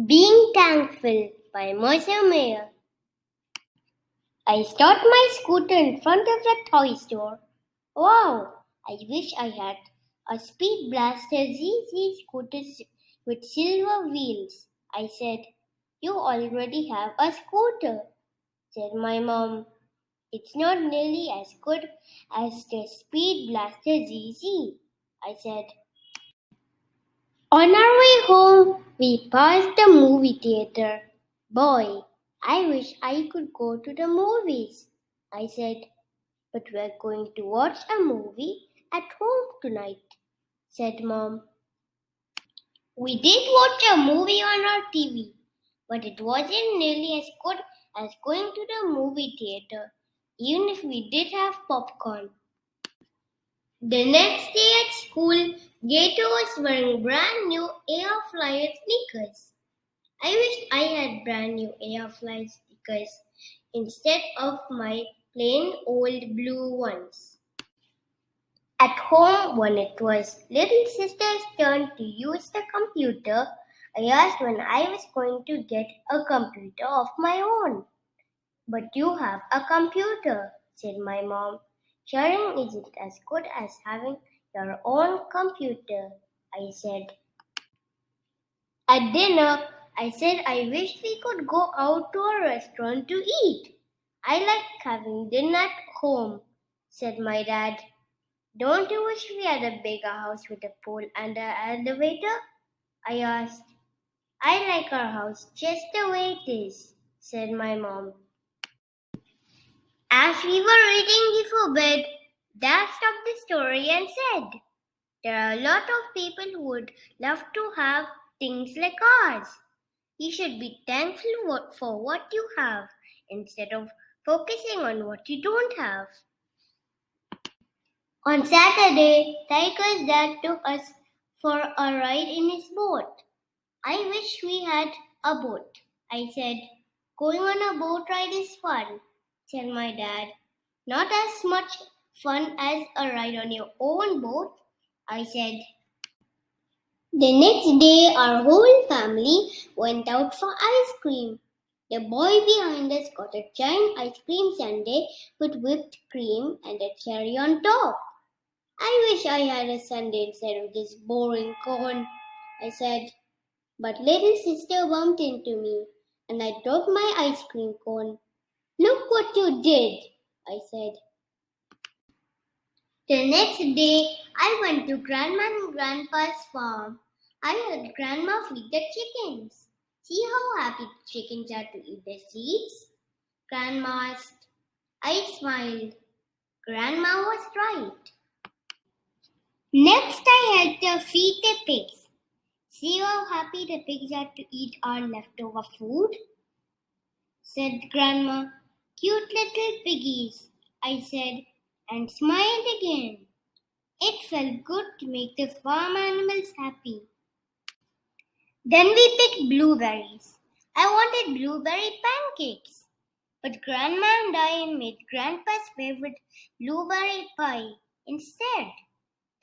Being Thankful by Mercer. I stopped my scooter in front of the toy store. Wow, I wish I had a Speed Blaster ZZ scooter with silver wheels. I said, "You already have a scooter," said my mom. "It's not nearly as good as the Speed Blaster ZZ," I said. On our way home, we passed the movie theater. "Boy, I wish I could go to the movies," I said. "But we're going to watch a movie at home tonight," said Mom. We did watch a movie on our TV, but it wasn't nearly as good as going to the movie theater, even if we did have popcorn. The next day at school, Gator was wearing brand new air flyer sneakers. I wished I had brand new air flyer sneakers instead of my plain old blue ones. At home, when it was little sister's turn to use the computer, I asked when I was going to get a computer of my own. "But you have a computer," said my mom. "Sharing isn't as good as having your own computer," I said. At dinner, I said I wished we could go out to a restaurant to eat. "I like having dinner at home," said my dad. "Don't you wish we had a bigger house with a pool and an elevator?" I asked. "I like our house just the way it is," said my mom. As we were eating before bed, Dad stopped the story and said, "There are a lot of people who would love to have things like ours. You should be thankful for what you have instead of focusing on what you don't have." On Saturday, Tiger's dad took us for a ride in his boat. "I wish we had a boat," I said. "Going on a boat ride is fun," said my dad. "Not as much fun as a ride on your own boat," I said. The next day, our whole family went out for ice cream. The boy behind us got a giant ice cream sundae with whipped cream and a cherry on top. "I wish I had a sundae instead of this boring cone," I said. But little sister bumped into me, and I dropped my ice cream cone. "Look what you did," I said. The next day, I went to Grandma and Grandpa's farm. I helped Grandma feed the chickens. "See how happy the chickens are to eat the seeds?" Grandma asked. I smiled. Grandma was right. Next, I helped her feed the pigs. "See how happy the pigs are to eat our leftover food?" said Grandma. "Cute little piggies," I said, and smiled again. It felt good to make the farm animals happy. Then we picked blueberries. I wanted blueberry pancakes, but Grandma and I made Grandpa's favorite blueberry pie instead.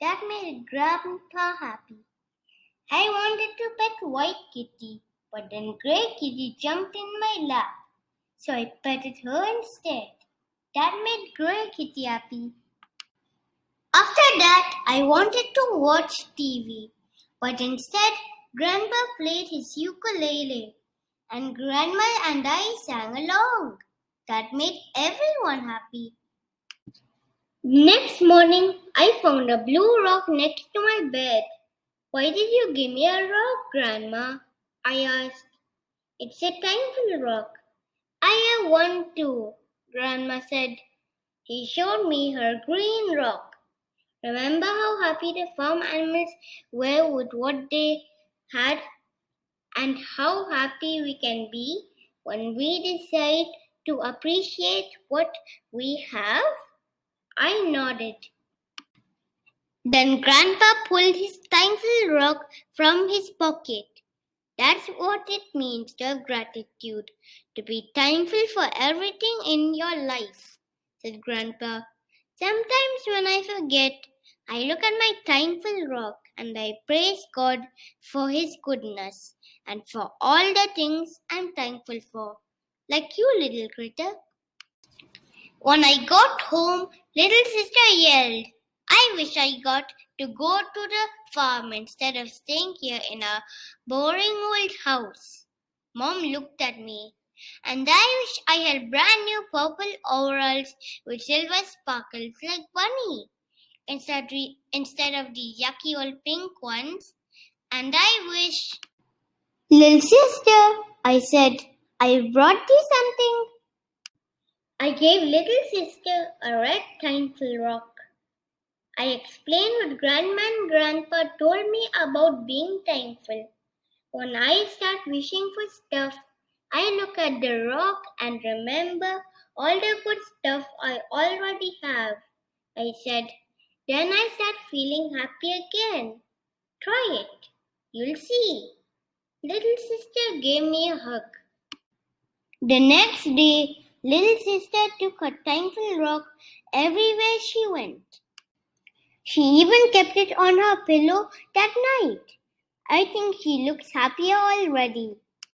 That made Grandpa happy. I wanted to pet White Kitty, but then Grey Kitty jumped in my lap, so I petted her instead. That made Grey Kitty happy. After that, I wanted to watch TV, but instead, Grandpa played his ukulele, and Grandma and I sang along. That made everyone happy. Next morning, I found a blue rock next to my bed. "Why did you give me a rock, Grandma?" I asked. "It's a thankful rock." "I have one too," Grandma said. He showed me her green rock. "Remember how happy the farm animals were with what they had, and how happy we can be when we decide to appreciate what we have?" I nodded. Then Grandpa pulled his thankful rock from his pocket. "That's what it means to have gratitude, to be thankful for everything in your life," said Grandpa. "Sometimes when I forget, I look at my thankful rock and I praise God for His goodness and for all the things I'm thankful for. Like you, little critter. When I got home, little sister yelled, I wish I got to go to the farm instead of staying here in a boring old house. Mom looked at me, and I wish I had brand new purple overalls with silver sparkles like Bunny instead of the yucky old pink ones. And I wish. Little sister, I said, I brought you something. I gave little sister a red thankful rock. I explained what Grandma and Grandpa told me about being thankful. When I start wishing for stuff, I look at the rock and remember all the good stuff I already have. I said, then I start feeling happy again. Try it. You'll see. Little sister gave me a hug. The next day, little sister took her thankful rock everywhere she went. She even kept it on her pillow that night. I think she looks happier already.